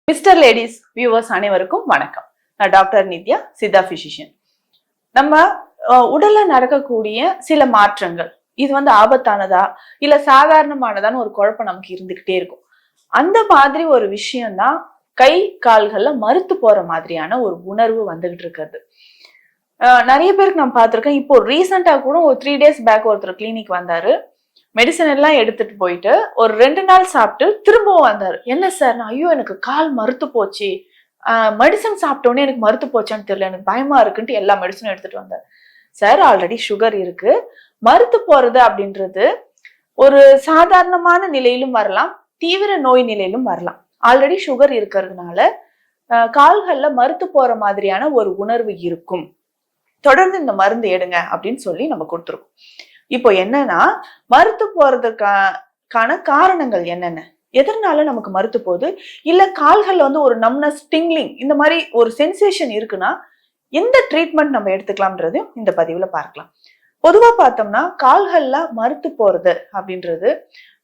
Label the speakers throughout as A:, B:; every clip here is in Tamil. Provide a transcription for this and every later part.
A: மிஸ்டர் லேடிஸ் வியூவர்ஸ் அனைவருக்கும் வணக்கம். நான் டாக்டர் நித்யா, சித்தா பிசிஷியன். நம்ம உடல்ல நடக்கக்கூடிய சில மாற்றங்கள் இது ஆபத்தானதா இல்ல சாதாரணமானதான்னு ஒரு குழப்பம் நமக்கு இருந்துகிட்டே இருக்கும். அந்த மாதிரி ஒரு விஷயம்தான் கை கால்கள்ல மறுத்து போற மாதிரியான ஒரு உணர்வு வந்துகிட்டு இருக்கிறது. நிறைய பேருக்கு நான் பார்த்திருக்கேன். இப்போ ரீசெண்டா கூட ஒரு 3 days பேக் ஒருத்தர் கிளினிக் வந்தாரு. மெடிசன் எல்லாம் எடுத்துட்டு போயிட்டு ஒரு 2 நாள் சாப்பிட்டு திரும்பவும் வந்தாரு. என்ன சார்? ஐயோ எனக்கு கால் மறுத்து போச்சு, மெடிசன் சாப்பிட்டோன்னே எனக்கு மறுத்து போச்சான்னு தெரியல, எனக்கு பயமா இருக்குன்ட்டு எல்லா மெடிசனும் எடுத்துட்டு வந்தார். சார் ஆல்ரெடி சுகர் இருக்கு. மறுத்து போறது அப்படின்றது ஒரு சாதாரணமான நிலையிலும் வரலாம், தீவிர நோய் நிலையிலும் வரலாம். ஆல்ரெடி சுகர் இருக்கிறதுனால கால்கள்ல மறுத்து போற மாதிரியான ஒரு உணர்வு இருக்கும். தொடர்ந்து இந்த மருந்து எடுங்க அப்படின்னு சொல்லி நம்ம கொடுத்துருக்கோம். இப்போ என்னன்னா, மறுத்து போறதுக்கான காரணங்கள் என்னென்ன, எதனால நமக்கு மறுத்து போகுது, இல்ல கால்கள்ல ஒரு நம்னஸ், டிங்லிங் இந்த மாதிரி ஒரு சென்சேஷன் இருக்குன்னா எந்த ட்ரீட்மெண்ட் நம்ம எடுத்துக்கலாம்ன்றதையும் இந்த பதிவுல பார்க்கலாம். பொதுவா பார்த்தோம்னா கால்கள்ல மறுத்து போறது அப்படின்றது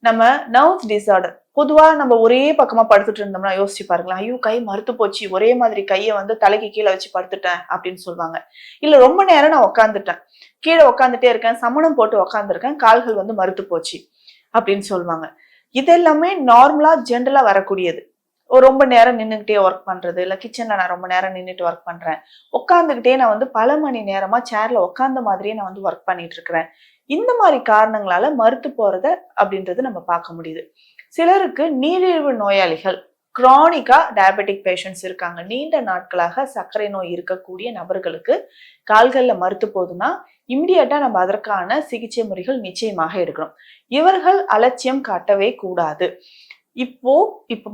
A: நம்ம நர்வ்ஸ் டிசார்டர். பொதுவா நம்ம ஒரே பக்கமா படுத்துட்டு இருந்தோம்னா யோசிச்சு பாருங்களேன், ஐயோ கை மறுத்து போச்சு, ஒரே மாதிரி கையை தலைக்கு கீழே வச்சு படுத்துட்டேன் அப்படின்னு சொல்லுவாங்க. இல்ல ரொம்ப நேரம் நான் உட்காந்துட்டேன், கீழே உட்காந்துட்டே இருக்கேன், சமணம் போட்டு உட்காந்துருக்கேன், கால்கள் மறுத்து போச்சு அப்படின்னு சொல்லுவாங்க. இது எல்லாமே நார்மலா ஜென்ரலா வரக்கூடியது. ரொம்ப நேரம் நின்றுகிட்டே ஒர்க் பண்றது, இல்ல கிச்சன்ல நான் ரொம்ப நேரம் நின்றுட்டு ஒர்க் பண்றேன், உட்காந்துக்கிட்டே நான் பல மணி நேரமா சேர்ல உட்கார்ந்த மாதிரியே நான் ஒர்க் பண்ணிட்டு இருக்கிறேன், இந்த மாதிரி காரணங்களால மறுத்து போறத அப்படின்றது நம்ம பார்க்க முடியுது. சிலருக்கு நீரிழிவு நோயாளிகள், கிரானிக்கா டயபெட்டிக் பேஷண்ட்ஸ் இருக்காங்க, நீண்ட நாட்களாக சர்க்கரை நோய் இருக்கக்கூடிய நபர்களுக்கு கால்கள்ல மறுத்து போகுதுன்னா இமிடியட்டா நம்ம அதற்கான சிகிச்சை முறைகள் நிச்சயமாக எடுக்கணும். இவர்கள் அலட்சியம் காட்டவே கூடாது. இப்போ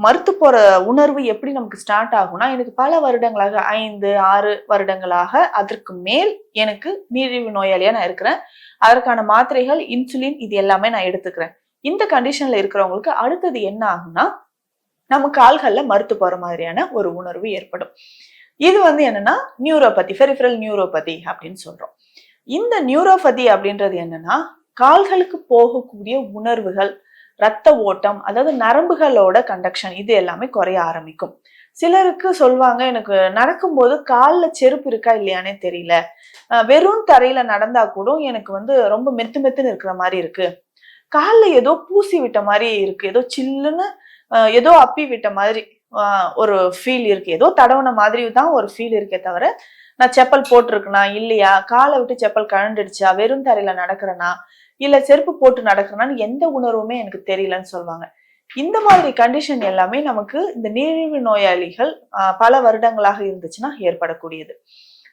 A: மறுத்து போற உணர்வு எப்படி நமக்கு ஸ்டார்ட் ஆகும்னா, எனக்கு பல வருடங்களாக 5, 6 வருடங்களாக அதற்கு மேல் எனக்கு நீரிழிவு நோயாளியா நான் இருக்கிறேன், அதற்கான மாத்திரைகள், இன்சுலின் இது எல்லாமே நான் எடுத்துக்கிறேன். இந்த கண்டிஷன்ல இருக்கிறவங்களுக்கு அடுத்தது என்ன ஆகும்னா, நம்ம கால்கள்ல மறுத்து போற மாதிரியான ஒரு உணர்வு ஏற்படும். இது என்னன்னா நியூரோபதி, பெரிஃபரல் நியூரோபதி அப்படின்னு சொல்றோம். இந்த நியூரோபதி அப்படின்றது என்னன்னா, கால்களுக்கு போகக்கூடிய உணர்வுகள், ரத்த ஓட்டம், அதாவது நரம்புகளோட கண்டக்ஷன் இது எல்லாமே குறைய ஆரம்பிக்கும். சிலருக்கு சொல்லுவாங்க, எனக்கு நடக்கும்போது கால்ல செருப்பு இருக்கா இல்லையானே தெரியல, வெறும் தரையில நடந்தா கூட எனக்கு ரொம்ப மெத்து மெத்துன்னு இருக்கிற மாதிரி இருக்கு, கால்ல ஏதோ பூசி விட்ட மாதிரி இருக்கு, ஏதோ சில்லுன்னு ஏதோ அப்பி விட்ட மாதிரி ஒரு ஃபீல் இருக்கு, ஏதோ தடவன மாதிரி தான் ஒரு ஃபீல் இருக்கே தவிர நான் செப்பல் போட்டிருக்கேனா இல்லையா, காலை விட்டு செப்பல் கழண்டுடுச்சா, வெறும் தரையில நடக்கிறேனா இல்ல செருப்பு போட்டு நடக்கிறேனான்னு எந்த உணர்வுமே எனக்கு தெரியலன்னு சொல்லுவாங்க. இந்த மாதிரி கண்டிஷன் எல்லாமே நமக்கு இந்த நீரிழிவு நோயாளிகள் பல வருடங்களாக இருந்துச்சுன்னா ஏற்படக்கூடியது.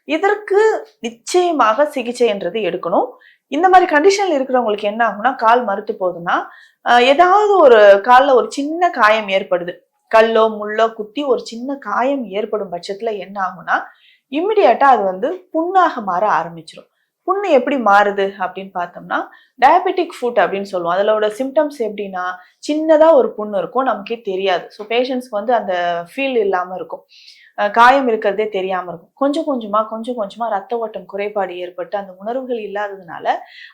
A: இதற்கு நிச்சயமாக சிகிச்சைன்றது எடுக்கணும். இந்த மாதிரி கண்டிஷன்ல இருக்கிறவங்களுக்கு என்ன ஆகும்னா, கால் மறுத்து போகுதுன்னா, ஏதாவது ஒரு கால்ல ஒரு சின்ன காயம் ஏற்படுது, கல்லோ முள்ளோ குத்தி ஒரு சின்ன காயம் ஏற்படும் பட்சத்துல என்ன ஆகும்னா, இம்மிடியட்டா அது புண்ணாக மாற ஆரம்பிச்சிடும். புண்ணு எப்படி மாறுது அப்படின்னு பார்த்தோம்னா, டயபெட்டிக் ஃபுட் அப்படின்னு சொல்லுவோம். அதோட சிம்டம்ஸ் எப்படின்னா, சின்னதா ஒரு புண்ணு இருக்கும், நமக்கே தெரியாது. ஸோ பேஷண்ட்ஸ்க்கு அந்த ஃபீல் இல்லாம இருக்கும், காயம் இருக்கிறதே தெரியாம இருக்கும். கொஞ்சம் கொஞ்சமா ரத்த ஓட்டம் குறைபாடு ஏற்பட்டு அந்த உணர்வுகள் இல்லாததுனால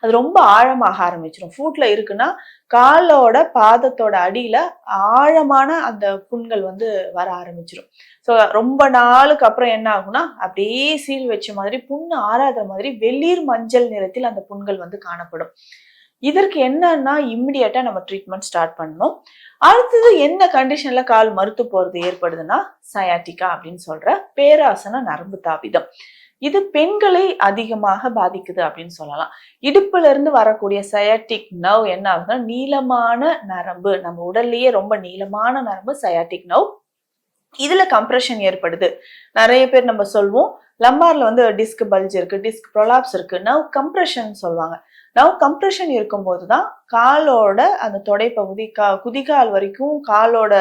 A: அது ரொம்ப ஆழமாக ஆரம்பிச்சிடும். ஃபுட்ல இருக்குன்னா காலோட பாதத்தோட அடியில ஆழமான அந்த புண்கள் வர ஆரம்பிச்சிடும். ஸோ ரொம்ப நாளுக்கு அப்புறம் என்ன ஆகும்னா, அப்படியே சீல் வச்ச மாதிரி, புண்ணு ஆறாத மாதிரி வெளிர் மஞ்சள் நிறத்தில் அந்த புண்கள் காணப்படும். இதற்கு என்னன்னா இம்மிடியட்டா நம்ம ட்ரீட்மெண்ட் ஸ்டார்ட் பண்ணணும். அடுத்தது என்ன கண்டிஷன்ல கால் மறுத்து போறது ஏற்படுதுன்னா, சயாட்டிகா அப்படின்னு சொல்ற பேராசன நரம்பு தாபிதம். இது பெண்களை அதிகமாக பாதிக்குது அப்படின்னு சொல்லலாம். இடுப்புல இருந்து வரக்கூடிய சயாட்டிக் நர்வ் என்ன ஆகுதுன்னா, நீளமான நரம்பு, நம்ம உடல்லயே ரொம்ப நீளமான நரம்பு சயாட்டிக் நர்வ். இதுல கம்ப்ரெஷன் ஏற்படுது. நிறைய பேர் நம்ம சொல்வோம், லம்பார்ல டிஸ்க் பல்ஜ் இருக்கு, டிஸ்க் ப்ரொலாப்ஸ் இருக்கு, நர்வ் கம்ப்ரெஷன் சொல்லுவாங்க. நர்வ் கம்ப்ரெஷன் இருக்கும்போதுதான் காலோட அந்த தொடைப்பகுதி, குதிகால் வரைக்கும், காலோட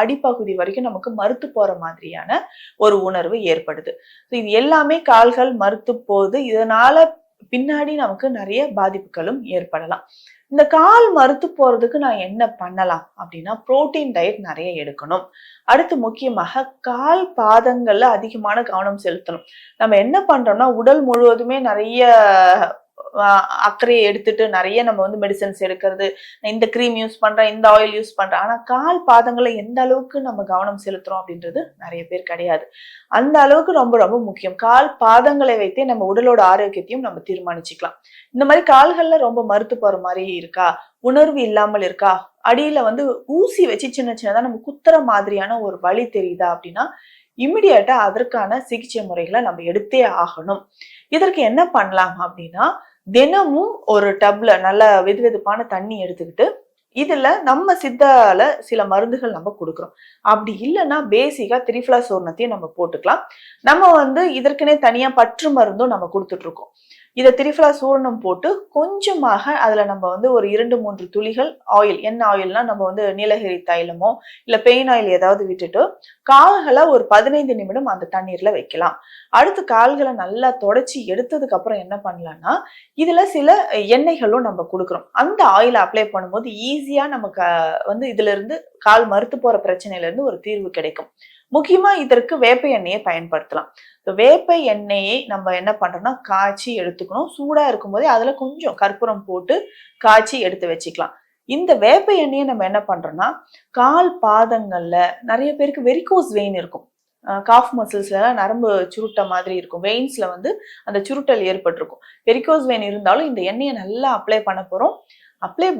A: அடிப்பகுதி வரைக்கும் நமக்கு மறுத்து போற மாதிரியான ஒரு உணர்வு ஏற்படுது. இது எல்லாமே கால்கள் மறுத்து போகுது. இதனால பின்னாடி நமக்கு நிறைய பாதிப்புகளும் ஏற்படலாம். இந்த கால் மறுத்து போறதுக்கு நான் என்ன பண்ணலாம் அப்படின்னா, புரோட்டீன் டயட் நிறைய எடுக்கணும். அடுத்து முக்கியமாக கால் பாதங்கள்ல அதிகமான கவனம் செலுத்தணும். நம்ம என்ன பண்றோம்னா, உடல் முழுவதுமே நிறைய அக்கறையை எடுத்துட்டு நிறைய நம்ம வந்து மெடிசன்ஸ் எடுக்கிறது, இந்த கிரீம் யூஸ் பண்றேன், இந்த ஆயில் யூஸ் பண்றேன். ஆனா கால் பாதங்களை எந்த அளவுக்கு நம்ம கவனம் செலுத்துறோம் அப்படின்றது நிறைய பேர் கிடையாது. அந்த அளவுக்கு ரொம்ப ரொம்ப முக்கியம். கால் பாதங்களை வைத்தே நம்ம உடலோட ஆரோக்கியத்தையும் நம்ம தீர்மானிச்சுக்கலாம். இந்த மாதிரி கால்கள்ல ரொம்ப மறுத்து போற மாதிரி இருக்கா, உணர்வு இல்லாமல் இருக்கா, அடியில வந்து ஊசி வச்சு சின்ன சின்னதா நம்ம குத்துற மாதிரியான ஒரு வலி தெரியுதா அப்படின்னா இமிடியேட்டா அதற்கான சிகிச்சை முறைகளை நம்ம எடுத்தே ஆகணும். இதற்கு என்ன பண்ணலாம் அப்படின்னா, தினமும் ஒரு டப்ல நல்ல வெதுவெதுப்பான தண்ணி எடுத்துக்கிட்டு இதுல நம்ம சித்தால சில மருந்துகள் நம்ம கொடுக்குறோம். அப்படி இல்லைன்னா பேசிக்கா திரிஃபலா சூர்ணத்தையும் நம்ம போட்டுக்கலாம். நம்ம வந்து இதற்குனே தனியா பற்று மருந்தும் நம்ம கொடுத்துட்டு இருக்கோம். இதை திரிஃபலா சூர்ணம் போட்டு கொஞ்சமாக அதுல நம்ம வந்து ஒரு 2-3 துளிகள் ஆயில், என்ன ஆயில்னா நம்ம வந்து நீலகிரி தைலமோ இல்ல பெயின் ஆயில் ஏதாவது விட்டுட்டு கால்களை ஒரு 15 நிமிடம் அந்த தண்ணீர்ல வைக்கலாம். அடுத்து கால்களை நல்லா தொடச்சி எடுத்ததுக்கு அப்புறம் என்ன பண்ணலாம்னா இதுல சில எண்ணெய்களும் நம்ம கொடுக்குறோம். அந்த ஆயிலை அப்ளை பண்ணும்போது ஈஸியா நமக்கு வந்து இதுல இருந்து கால் மறுத்து போற பிரச்சனையில இருந்து ஒரு தீர்வு கிடைக்கும். முக்கியமா இதற்கு வேப்ப எண்ணெயை பயன்படுத்தலாம். வேப்ப எண்ணெயை நம்ம என்ன பண்றோம்னா காய்ச்சி எடுத்துக்கணும். சூடா இருக்கும் போதே அதுல கொஞ்சம் கற்பூரம் போட்டு காய்ச்சி எடுத்து வச்சுக்கலாம். இந்த வேப்ப எண்ணெயை நம்ம என்ன பண்றோம்னா கால் பாதங்கள்ல நிறைய பேருக்கு வெரிகோஸ் வெயின் இருக்கும். காஃப் மசில்ஸ்ல நரம்பு சுருட்ட மாதிரி இருக்கும். வெயின்ஸ்ல வந்து அந்த சுருட்டல் ஏற்பட்டிருக்கும். வெரிகோஸ் வெயின் இருந்தாலும் இந்த எண்ணெயை நல்லா அப்ளை பண்ண போறோம்.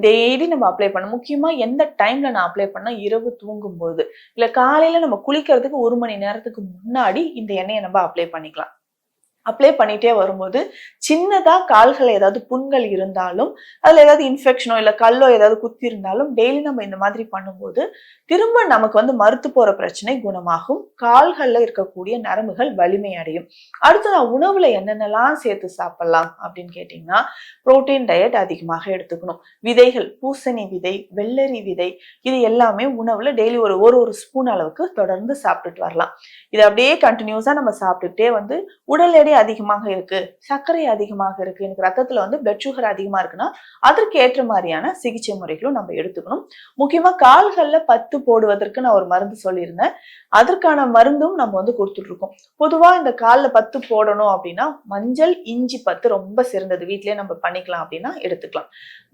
A: டெய்லி நம்ம அப்ளை பண்ணணும். முக்கியமா எந்த டைம்ல நான் அப்ளை பண்ணா இரவு தூங்கும் போது இல்ல காலையில நம்ம குளிக்கிறதுக்கு 1 மணி நேரத்துக்கு முன்னாடி இந்த எண்ணெயை நம்ம அப்ளை பண்ணிக்கலாம். அப்ளை பண்ணிட்டே வரும்போது சின்னதா கால்கள் ஏதாவது புண்கள் இருந்தாலும் அதுல ஏதாவது இன்ஃபெக்ஷனோ இல்ல கல்லோ ஏதாவது குத்தி இருந்தாலும் டெய்லி நம்ம இந்த மாதிரி பண்ணும்போது திரும்ப நமக்கு வந்து மறுத்து போற பிரச்சனை குணமாகும். கால்கள்ல இருக்கக்கூடிய நரம்புகள் வலிமை அடையும். அடுத்து நான் உணவுல என்னென்னலாம் சேர்த்து சாப்பிடலாம் அப்படின்னு கேட்டீங்கன்னா புரோட்டீன் டயட் அதிகமாக எடுத்துக்கணும். விதைகள், பூசணி விதை, வெள்ளரி விதை, இது எல்லாமே உணவுல டெய்லி ஒரு ஒரு ஸ்பூன் அளவுக்கு தொடர்ந்து சாப்பிட்டுட்டு வரலாம். இது அப்படியே கண்டினியூஸா நம்ம சாப்பிட்டுட்டே வந்து உடல் எடை அதிகமாக இருக்கு, சர்க்கரை அதிகமாக இருக்கு, எனக்கு ரத்தத்துல வந்து பிளட் சுகர் அதிகமா இருக்குன்னா அதற்கு ஏற்ற மாதிரியான சிகிச்சை முறைகளும் நம்ம எடுத்துக்கணும். முக்கியமா கால்கள்ல பத்து போடுவதற்கு நான் ஒரு மருந்து சொல்லியிருந்தேன். அதற்கான மருந்தும் நம்ம வந்து கொடுத்துட்டு இருக்கோம். பொதுவா இந்த கால்ல பத்து போடணும் அப்படின்னா மஞ்சள் இஞ்சி பத்து ரொம்ப சிறந்தது. வீட்லயே நம்ம பண்ணிக்கலாம் அப்படின்னா எடுத்துக்கலாம்.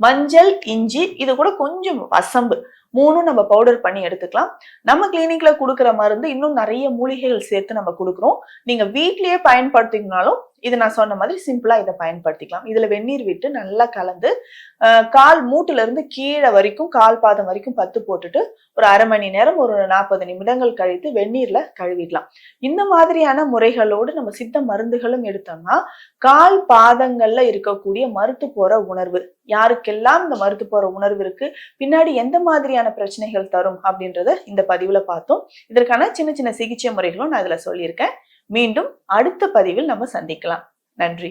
A: மஞ்சள் இஞ்சி இது கூட கொஞ்சம் வசம்பு மூணும் நம்ம பவுடர் பண்ணி எடுத்துக்கலாம். நம்ம கிளினிக்ல கொடுக்குற மருந்து இன்னும் நிறைய மூலிகைகள் சேர்த்து நம்ம கொடுக்குறோம். நீங்க வீட்லயே பயன்படுத்தினாலும் இது நான் சொன்ன மாதிரி சிம்பிளா இதை பயன்படுத்திக்கலாம். இதுல வெந்நீர் விட்டு நல்லா கலந்து கால் மூட்டுல இருந்து கீழே வரைக்கும் கால் பாதம் வரைக்கும் பத்து போட்டுட்டு ஒரு அரை மணி நேரம் ஒரு 40 நிமிடங்கள் கழித்து வெந்நீர்ல கழுவிடலாம். இந்த மாதிரியான முறைகளோடு நம்ம சித்த மருந்துகளும் எடுத்தோம்னா கால் பாதங்கள்ல இருக்கக்கூடிய மறுத்து போற உணர்வு, யாருக்கெல்லாம் இந்த மறுத்து போற உணர்வு இருக்கு, பின்னாடி எந்த மாதிரியான பிரச்சனைகள் தரும் அப்படின்றத இந்த பதிவுல பார்த்தோம். இதற்கான சின்ன சின்ன சிகிச்சை முறைகளும் நான் இதுல சொல்லியிருக்கேன். மீண்டும் அடுத்த பதிவில் நம்ம சந்திக்கலாம். நன்றி.